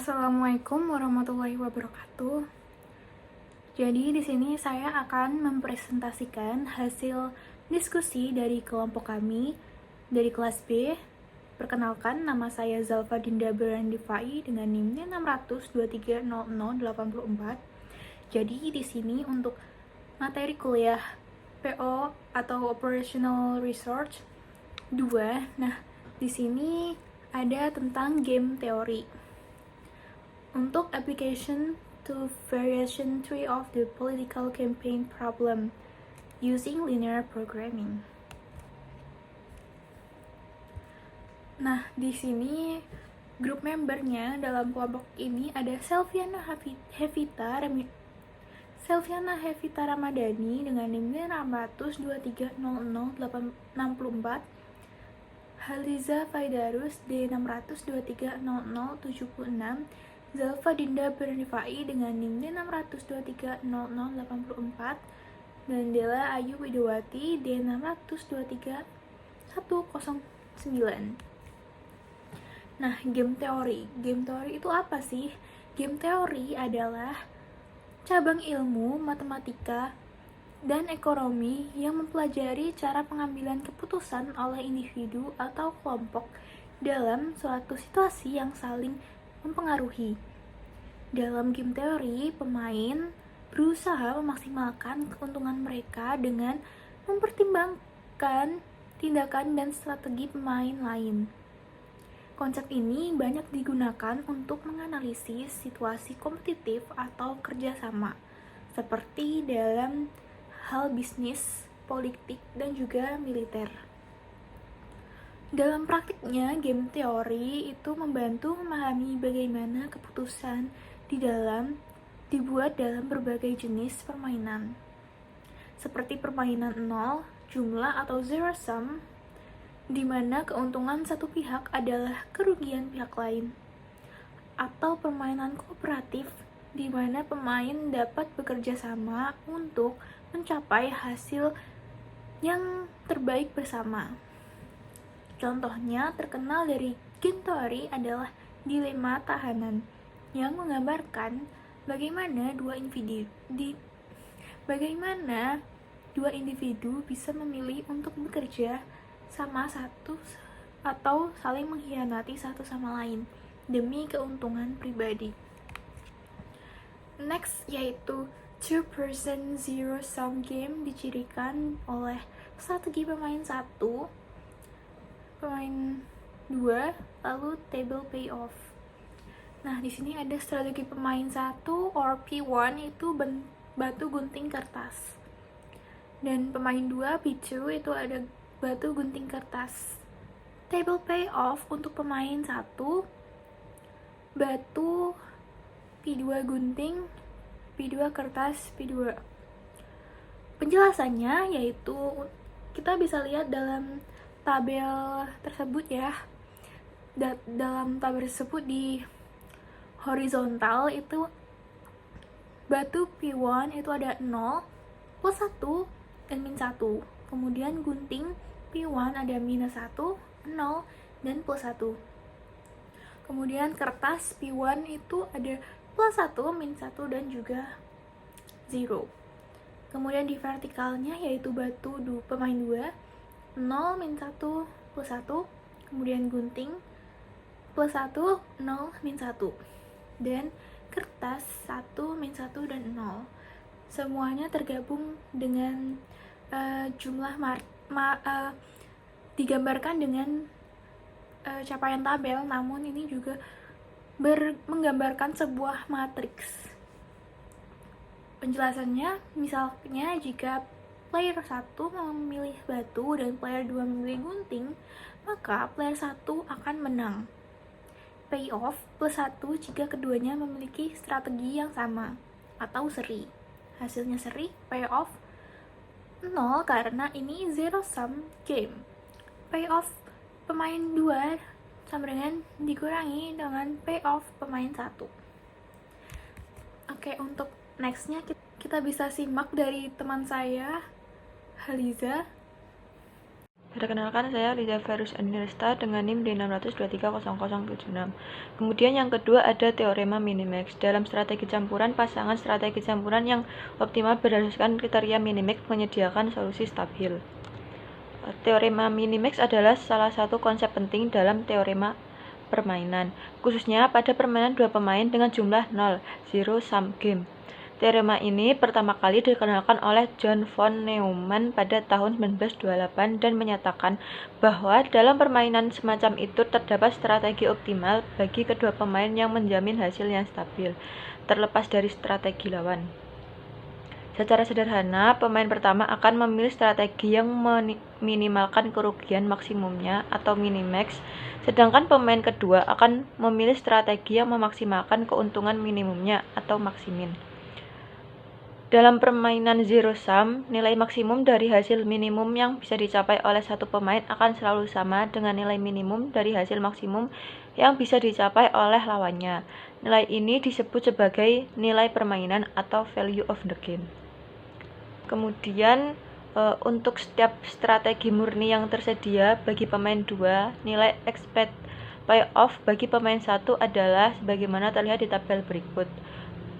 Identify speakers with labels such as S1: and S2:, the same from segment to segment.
S1: Assalamualaikum warahmatullahi wabarakatuh. Jadi di sini saya akan mempresentasikan hasil diskusi dari kelompok kami dari kelas B. Perkenalkan, nama saya Zalfa Dinda Berandifai dengan NIM 600230084. Jadi di sini untuk materi kuliah PO atau Operational Research 2. Nah, di sini ada tentang game teori. Untuk application to variation 3 of the political campaign problem using linear programming. Nah, di sini grup membernya dalam kelompok ini ada Selviana Hevita Ramadhani dengan NIM 600230064, Haliza Faidarus D600230076, Zalfa Dinda Berandifai dengan NIM 600230084, dan Dela Ayu Widowati D600230109. Nah, game teori itu apa sih? Game teori adalah cabang ilmu matematika dan ekonomi yang mempelajari cara pengambilan keputusan oleh individu atau kelompok dalam suatu situasi yang saling mempengaruhi. Dalam game teori, pemain berusaha memaksimalkan keuntungan mereka dengan mempertimbangkan tindakan dan strategi pemain lain. Konsep ini banyak digunakan untuk menganalisis situasi kompetitif atau kerjasama, seperti dalam hal bisnis, politik, dan juga militer. Dalam praktiknya, game teori itu membantu memahami bagaimana keputusan dibuat dalam berbagai jenis permainan, seperti permainan nol, jumlah atau zero sum, di mana keuntungan satu pihak adalah kerugian pihak lain, atau permainan kooperatif, di mana pemain dapat bekerja sama untuk mencapai hasil yang terbaik bersama. Contohnya terkenal dari game teori adalah dilema tahanan, yang menggambarkan bagaimana dua individu bisa memilih untuk bekerja sama satu atau saling mengkhianati satu sama lain demi keuntungan pribadi. Next yaitu two-person zero-sum game dicirikan oleh strategi pemain 1, pemain 2, lalu table payoff. Nah, di sini ada strategi pemain 1 or P1 itu batu gunting kertas. Dan pemain 2 P2 itu ada batu gunting kertas. Table payoff untuk pemain 1, batu, P2 gunting, P2 kertas, P2. Penjelasannya yaitu kita bisa lihat dalam tabel tersebut ya. Dalam tabel tersebut di horizontal itu batu P1 itu ada 0, plus 1, dan min 1. Kemudian gunting P1 ada minus 1, 0, dan plus 1. Kemudian kertas P1 itu ada plus 1, min 1, dan juga 0. Kemudian di vertikalnya yaitu batu pemain 2, 0, min 1, plus 1. Kemudian gunting plus 1, 0, min 1. Dan kertas 1, min 1, dan 0. Semuanya tergabung dengan jumlah digambarkan dengan capaian tabel, namun ini juga menggambarkan sebuah matriks. Penjelasannya, misalnya jika player 1 memilih batu dan player 2 memilih gunting, maka player 1 akan menang. Payoff plus 1 jika keduanya memiliki strategi yang sama atau seri. Hasilnya seri, payoff 0 karena ini zero sum game. Payoff pemain 2 sama dengan dikurangi dengan payoff pemain 1. Oke, untuk nextnya kita bisa simak dari teman saya, Haliza.
S2: Perkenalkan, saya Liza Ferus Aniresta dengan NIM D6230076. Kemudian yang kedua ada teorema minimax. Dalam strategi campuran, pasangan strategi campuran yang optimal berdasarkan kriteria minimax menyediakan solusi stabil. Teorema minimax adalah salah satu konsep penting dalam teorema permainan, khususnya pada permainan dua pemain dengan jumlah 0, zero sum game. Teorema ini pertama kali dikenalkan oleh John von Neumann pada tahun 1928 dan menyatakan bahwa dalam permainan semacam itu terdapat strategi optimal bagi kedua pemain yang menjamin hasil yang stabil, terlepas dari strategi lawan. Secara sederhana, pemain pertama akan memilih strategi yang meminimalkan kerugian maksimumnya atau minimax, sedangkan pemain kedua akan memilih strategi yang memaksimalkan keuntungan minimumnya atau maksimin. Dalam permainan zero sum, nilai maksimum dari hasil minimum yang bisa dicapai oleh satu pemain akan selalu sama dengan nilai minimum dari hasil maksimum yang bisa dicapai oleh lawannya. Nilai ini disebut sebagai nilai permainan atau value of the game. Kemudian untuk setiap strategi murni yang tersedia bagi pemain 2, nilai expected payoff bagi pemain 1 adalah sebagaimana terlihat di tabel berikut.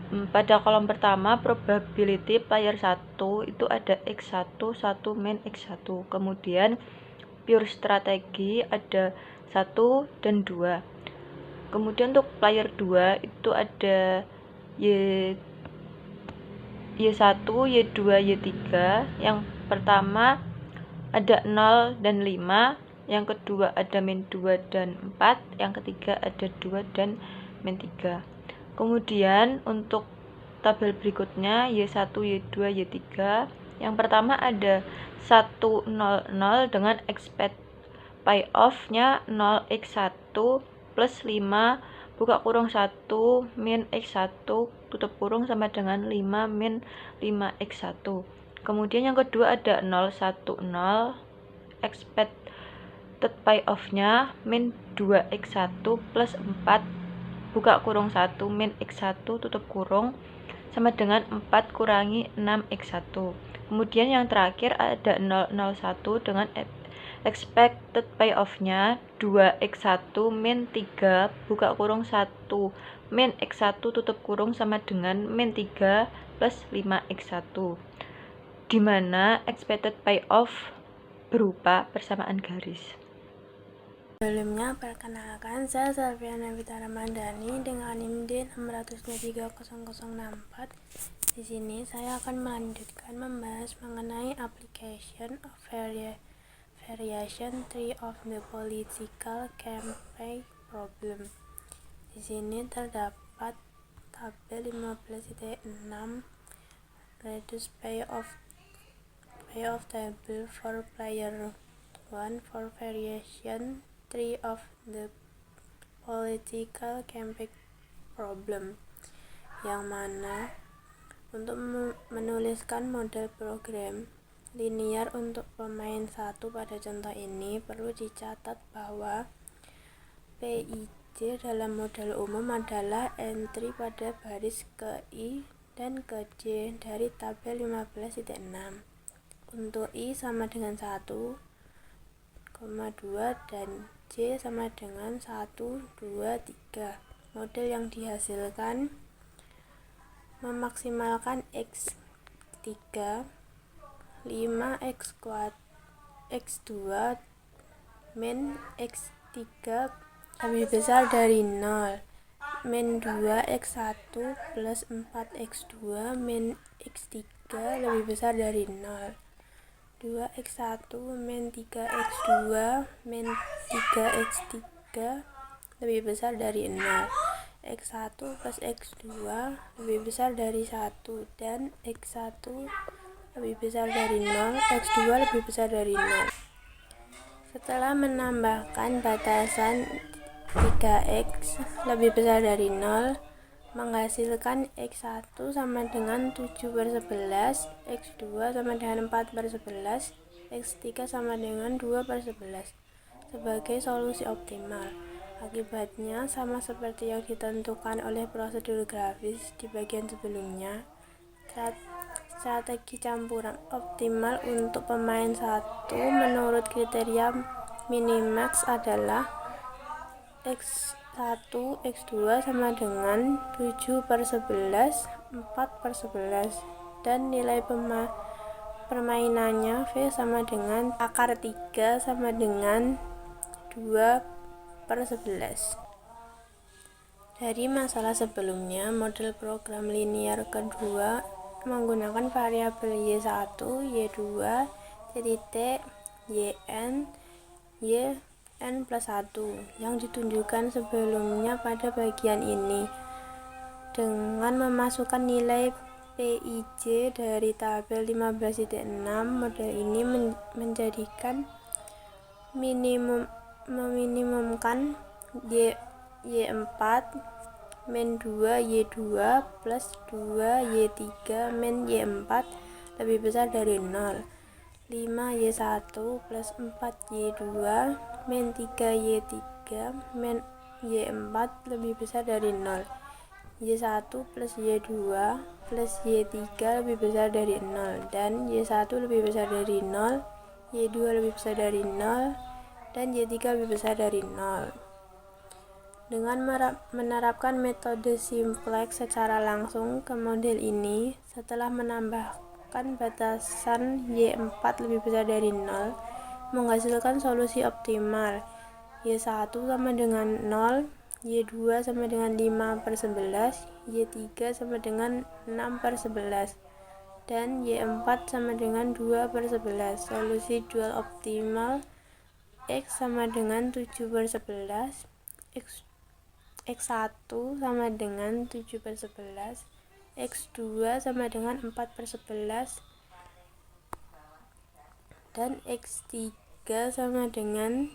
S2: Pada kolom pertama, probability player 1 itu ada X1, 1 min X1. Kemudian pure strategi ada 1 dan 2. Kemudian untuk player 2 itu ada Y1, Y2, Y3. Yang pertama ada 0 dan 5, yang kedua ada min 2 dan 4, yang ketiga ada 2 dan min 3. Kemudian untuk tabel berikutnya Y1, Y2, Y3. Yang pertama ada 1, 0, 0 dengan expected payoff-nya 0x1 plus 5 buka kurung 1 min x1 tutup kurung sama dengan 5 min 5x1. Kemudian yang kedua ada 0, 1, 0 expected payoff-nya min 2x1 plus 4 buka kurung 1 min x1 tutup kurung sama dengan 4 kurangi 6x1. Kemudian yang terakhir ada 001 dengan expected payoff-nya 2x1 min 3 buka kurung 1 min x1 tutup kurung sama dengan min 3 plus 5x1, di mana expected payoff berupa persamaan garis.
S1: Sebelumnya, perkenalkan, saya Selviana Vita Ramadhani dengan NIM D6230064. Di sini saya akan melanjutkan membahas mengenai application of variation tree of the political campaign problem. Di sini terdapat tabel 15.6 reduce payoff table for player 1 for variation tree of the political campaign problem, yang mana untuk menuliskan model program linear untuk pemain 1 pada contoh ini perlu dicatat bahwa PIJ dalam model umum adalah entry pada baris ke I dan ke J dari tabel 15.6. Untuk I sama dengan 1, 2 dan J sama dengan 1, 2, 3. Model yang dihasilkan memaksimalkan X3, 5x2 min X3 lebih besar dari 0, min 2x1 plus 4x2 min X3 lebih besar dari 0, 2x1 min 3x2 min 3x3 lebih besar dari 0, x1 plus x2 lebih besar dari 1, dan x1 lebih besar dari 0, x2 lebih besar dari 0. Setelah menambahkan batasan 3x lebih besar dari 0, menghasilkan x1 sama dengan 7/11, x2 sama dengan 4/11, x3 sama dengan 2/11 sebagai solusi optimal. Akibatnya sama seperti yang ditentukan oleh prosedur grafis di bagian sebelumnya.
S3: strategi campuran optimal untuk pemain 1 menurut kriteria minimax adalah X1, X2 sama dengan 7/11, 4/11, dan nilai permainannya V sama dengan akar 3 sama dengan 2/11. Dari masalah sebelumnya, model program linear kedua menggunakan variabel Y1, Y2, titik, Yn, Yn plus 1 yang ditunjukkan sebelumnya pada bagian ini. Dengan memasukkan nilai PIJ dari tabel 15.6, model ini menjadikan meminimumkan Y4 min 2 Y2 plus 2 Y3 min Y4 lebih besar dari 0, 5 Y1 plus 4 Y2 min 3 Y3 min Y4 lebih besar dari 0, Y1 plus Y2 plus Y3 lebih besar dari 0, dan Y1 lebih besar dari 0, Y2 lebih besar dari 0, dan Y3 lebih besar dari 0. Dengan menerapkan metode simplex secara langsung ke model ini, setelah menambahkan batasan Y4 lebih besar dari 0, menghasilkan solusi optimal. Y1 sama dengan 0, Y2 sama dengan 5/11, Y3 sama dengan 6/11, dan Y4 sama dengan 2/11. Solusi dual optimal X sama dengan 7/11, X1 sama dengan 7/11, X2 sama dengan 4/11, dan X3 sama dengan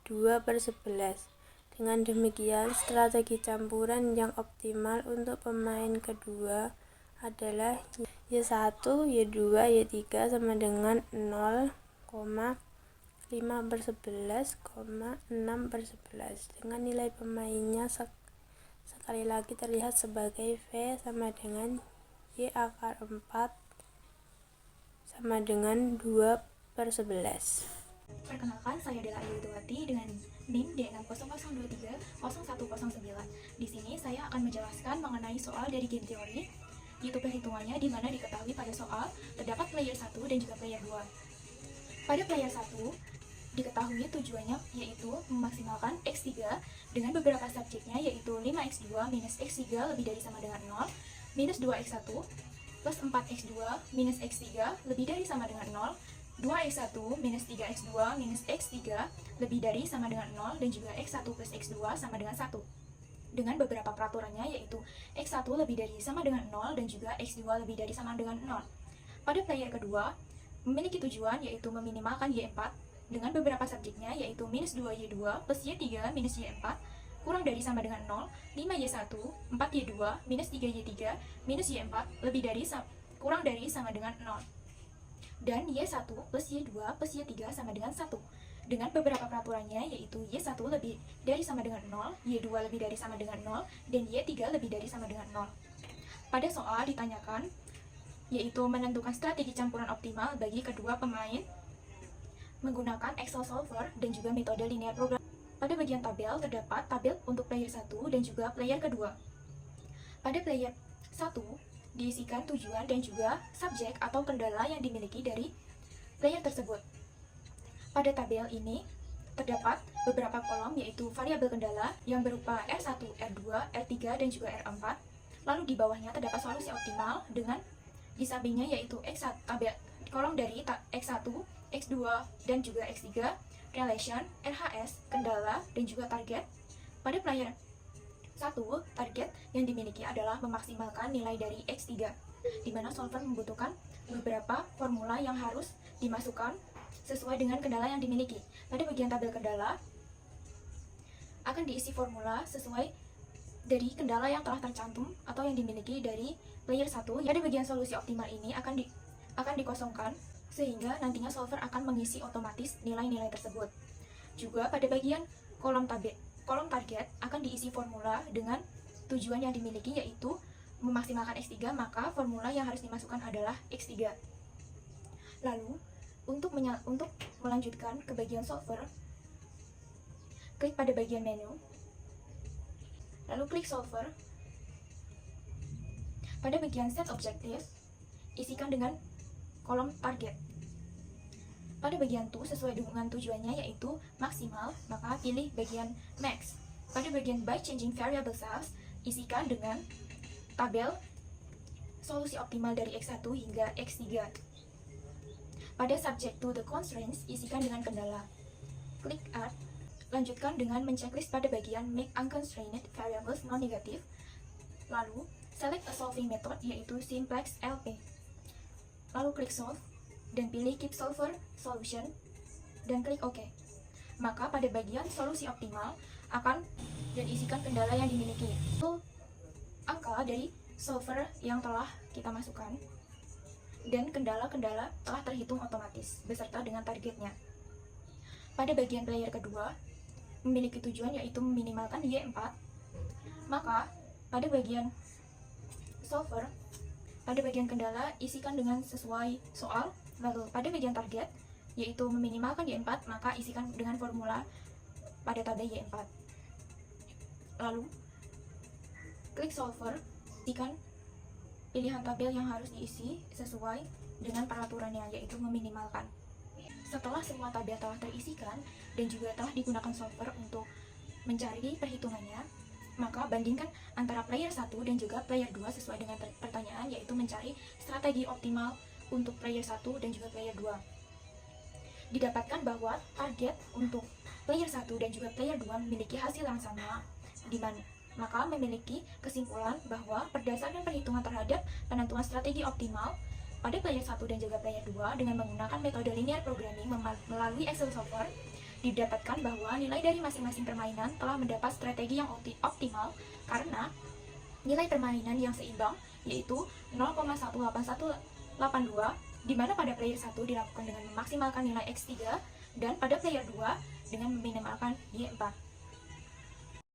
S3: 2/11. Dengan demikian, strategi campuran yang optimal untuk pemain kedua adalah Y1, Y2, Y3 sama dengan 0, 5/11, 6/11, dengan nilai pemainnya sekali lagi terlihat sebagai V sama dengan Y akar 4 sama dengan 2/11.
S4: Perkenalkan, saya adalah Ayu Widowati dengan NIM D6002301009. Di sini saya akan menjelaskan mengenai soal dari game teori, yaitu perhitungannya di mana diketahui pada soal terdapat player 1 dan juga player 2. Pada player 1, diketahui tujuannya yaitu memaksimalkan X3 dengan beberapa subjeknya yaitu 5X2 minus X3 lebih dari sama dengan 0, minus 2X1 plus 4X2 minus X3 lebih dari sama dengan 0, 2X1 minus 3X2 minus X3 lebih dari sama dengan 0, dan juga X1 plus X2 sama dengan 1. Dengan beberapa peraturannya yaitu X1 lebih dari sama dengan 0 dan juga X2 lebih dari sama dengan 0. Pada player kedua, memiliki tujuan yaitu meminimalkan Y4 dengan beberapa subjeknya yaitu minus 2Y2 plus Y3 minus Y4 kurang dari sama dengan 0, 5Y1, 4Y2 minus 3Y3 minus Y4 lebih dari kurang dari sama dengan 0, dan Y1 plus Y2 plus Y3 sama dengan 1. Dengan beberapa peraturannya yaitu Y1 lebih dari sama dengan 0, Y2 lebih dari sama dengan 0, dan Y3 lebih dari sama dengan 0. Pada soal ditanyakan yaitu menentukan strategi campuran optimal bagi kedua pemain menggunakan Excel solver dan juga metode linear program. Pada bagian tabel terdapat tabel untuk player 1 dan juga player kedua. Pada player 1 diisikan tujuan dan juga subjek atau kendala yang dimiliki dari player tersebut. Pada tabel ini terdapat beberapa kolom yaitu variabel kendala yang berupa R1, R2, R3, dan juga R4. Lalu di bawahnya terdapat solusi optimal dengan di sampingnya yaitu X1, tabel kolom dari X1, X2, dan juga X3, relation, RHS, kendala, dan juga target. Pada player 1, target yang dimiliki adalah memaksimalkan nilai dari X3, di mana solver membutuhkan beberapa formula yang harus dimasukkan sesuai dengan kendala yang dimiliki. Pada bagian tabel kendala, akan diisi formula sesuai dari kendala yang telah tercantum atau yang dimiliki dari player 1. Pada bagian solusi optimal ini akan dikosongkan, sehingga nantinya solver akan mengisi otomatis nilai-nilai tersebut. Juga pada bagian kolom target akan diisi formula dengan tujuan yang dimiliki yaitu memaksimalkan X3, maka formula yang harus dimasukkan adalah X3. Lalu, untuk melanjutkan ke bagian solver, klik pada bagian menu, lalu klik solver. Pada bagian set objective, isikan dengan kolom target. Pada bagian to, sesuai dengan tujuannya yaitu maksimal, maka pilih bagian max. Pada bagian by changing variable cells, isikan dengan tabel solusi optimal dari X1 hingga X3. Pada subject to the constraints, isikan dengan kendala. Klik add. Lanjutkan dengan menceklis pada bagian make unconstrained variables non-negative. Lalu, select a solving method yaitu simplex LP. Lalu klik solve dan pilih keep solver solution dan klik OK. Maka pada bagian solusi optimal akan dan isikan kendala yang dimiliki. Angka dari solver yang telah kita masukkan dan kendala-kendala telah terhitung otomatis beserta dengan targetnya. Pada bagian player kedua memiliki tujuan yaitu meminimalkan Y4, maka pada bagian solver, pada bagian kendala isikan dengan sesuai soal. Lalu pada bagian target yaitu meminimalkan Y4, maka isikan dengan formula pada tabel Y4. Lalu klik solver, isikan pilihan tabel yang harus diisi sesuai dengan peraturannya, yaitu meminimalkan. Setelah semua tabel telah terisikan dan juga telah digunakan solver untuk mencari perhitungannya, maka bandingkan antara player 1 dan juga player 2 sesuai dengan pertanyaan, yaitu mencari strategi optimal untuk player 1 dan juga player 2. Didapatkan bahwa target untuk player 1 dan juga player 2 memiliki hasil yang sama, di mana maka memiliki kesimpulan bahwa berdasarkan perhitungan terhadap penentuan strategi optimal pada player 1 dan juga player 2 dengan menggunakan metode linear programming melalui Excel solver, didapatkan bahwa nilai dari masing-masing permainan telah mendapat strategi yang optimal karena nilai permainan yang seimbang yaitu 0,18182, di mana pada player 1 dilakukan dengan memaksimalkan nilai X3 dan pada player 2 dengan meminimalkan Y4.